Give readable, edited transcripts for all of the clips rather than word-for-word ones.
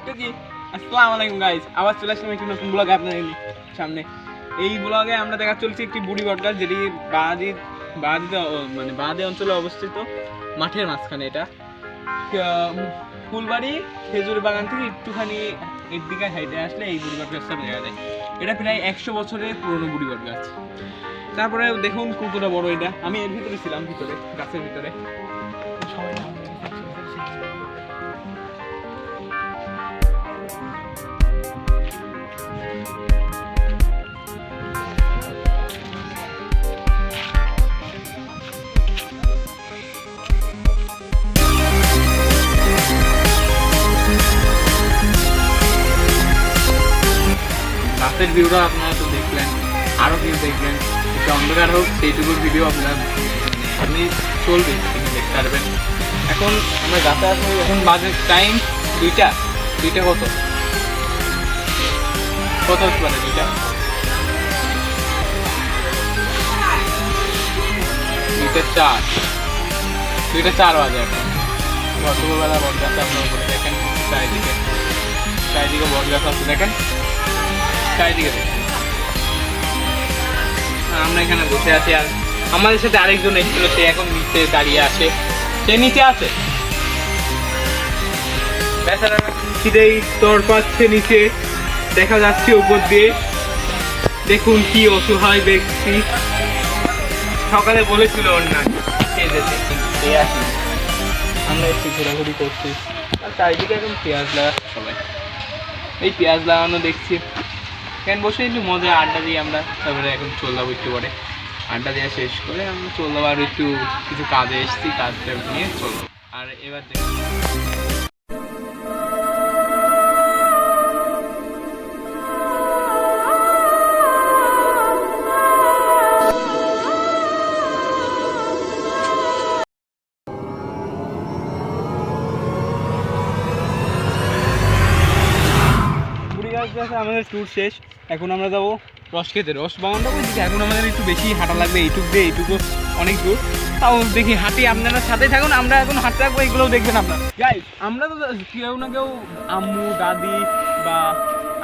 আসসালামু আলাইকুম গাইস, আবার চলে আসলাম একটি নতুন ব্লগে আপনাদের সামনে। এই ব্লগে আমরা দেখা চলছে একটি বুড়ি বটগাছ, যেটি বাঁধি অঞ্চলে অবস্থিত, মাঠের মাঝখানে। এটা ফুলবাড়ি খেজুর বাগান থেকে একটুখানি এর দিকে হাইটে আসলে এই বুড়ি বটগাছটা দেখা যায়। এটা প্রায় 100 বছরের পুরনো বুড়ি বটগাছ। তারপরে দেখুন কতটা বড় এটা। আমি এর ভিতরে ছিলাম, গাছের ভিতরে। রাতের ভিউটা আপনারা তো দেখলেন, আরও ভিউ দেখবেন। একটু অন্ধকার হোক সেইটুকুর ভিডিও আপনি চলবে, আপনি দেখতে পারবেন। এখন আমরা গাছে আসবো। এখন বাজে টাইম 2টা কত হতে পারে? 2টা 4 বাজে। এখন গতবেলা বটগাছ আপনার উপরে দেখেন, চারিদিকে বটগাছ আছে, দেখেন চারিদিকে দেখেন। আমরা এখানে বসে আছি, আর আমাদের সাথে আরেকজন এসেছিল, সে এখন নিচে দাঁড়িয়ে আছে। সে নিচে আছে, বেচারা খিদেই তর পাচ্ছে। নিচে দেখা যাচ্ছে উপর দিয়ে। দেখুন কি অসহায় ব্যক্তি। সকালে বলেছিল ওর না খেয়ে যেতে, কিন্তু খেয়ে আসি। আমরা একটু ঘোরাঘুরি করছি, আর চারিদিকে এখন পেঁয়াজ লাগাচ্ছে সবাই। এই পেঁয়াজ লাগানো দেখছি। কেন বসে একটু মজা আড্ডা দিই আমরা। তারপরে এখন চলে যাবো, একটু পরে আড্ডা দেওয়া শেষ করে আমরা চলে যাবো। আর একটু কিছু কাজে এসেছি, কাজটা নিয়ে চলবো। আর এবার দেখুন আমাদের ট্যুর শেষ। এখন আমরা যাবো রস খেতে, রস বাগানটা বলছি। এখন আমাদের একটু বেশি হাঁটা লাগবে, এইটুকু অনেক দূর। তাও দেখি হাঁটি, আপনারা সাথে থাকুন। আমরা এখন হাঁটতে থাকবো, এগুলোও দেখবেন আপনারা। গাইস, আমরা তো কেউ না কেউ আম্মু, দাদি বা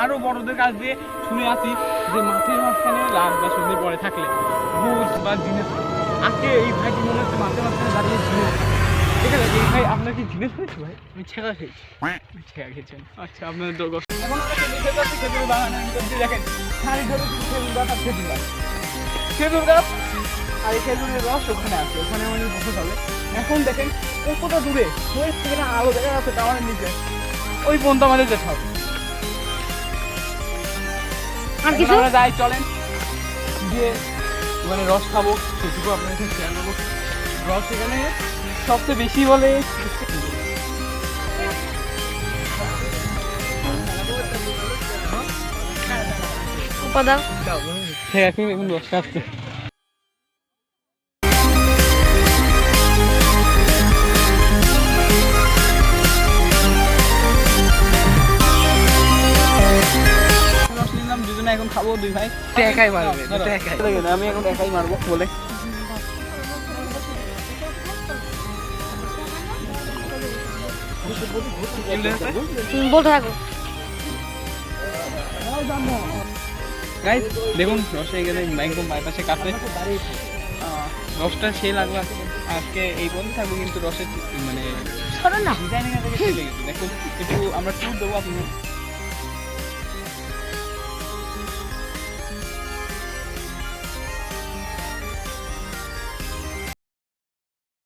আরও বড়দের কাছ দিয়ে শুনে আছি যে মাঠের মাঝখানে রাত বা সন্ধ্যে পরে থাকলে ভূত বা জিনিস আজকে এই ভাইটি মনে হচ্ছে মাঠের মাঝখানে দাঁড়িয়ে জিনিস। ঠিক আছে এই ভাই, আপনার কি জিনিস হয়েছে ভাই? আমি ছেঁকা খেয়েছি। ছেঁকা খেয়েছেন? আচ্ছা, আপনাদের তো এখন আমরা খেজুর গাছ, খেজুর বাগান দেখেন, সারি ধরে খেজুর গাছ আর খেজুর গাছ, খেজুর গাছ। আর এই খেজুরের রস ওখানে আছে, ওখানে আমাদের বসে যাবে। এখন দেখেন কতটা দূরে থেকে না আলো দেখা যাচ্ছে টাওয়ারের নিচে, ওই পর্যন্ত আমাদের যেতে হবে। আমরা যাই, চলেন গিয়ে ওখানে রস খাবো, সেটুকু আপনাদের সাথে শেয়ার করবো। রস এখানে সবচেয়ে বেশি বলে এখন রস খাচ্ছে। দুজনে এখন খাবো, দুই ভাই একাই মারবে। আমি এখন একাই মারবো বলে বলতে থাকো। দেখুন রসে গেলে একদম বাইপাসে কাছে রসটা সে লাগলো। আজকে এই পর্যন্ত থাকবো, কিন্তু রসের মানে ডিজাইনিং দেখুন একটু আমরা ট্যুর দেবো আপনার।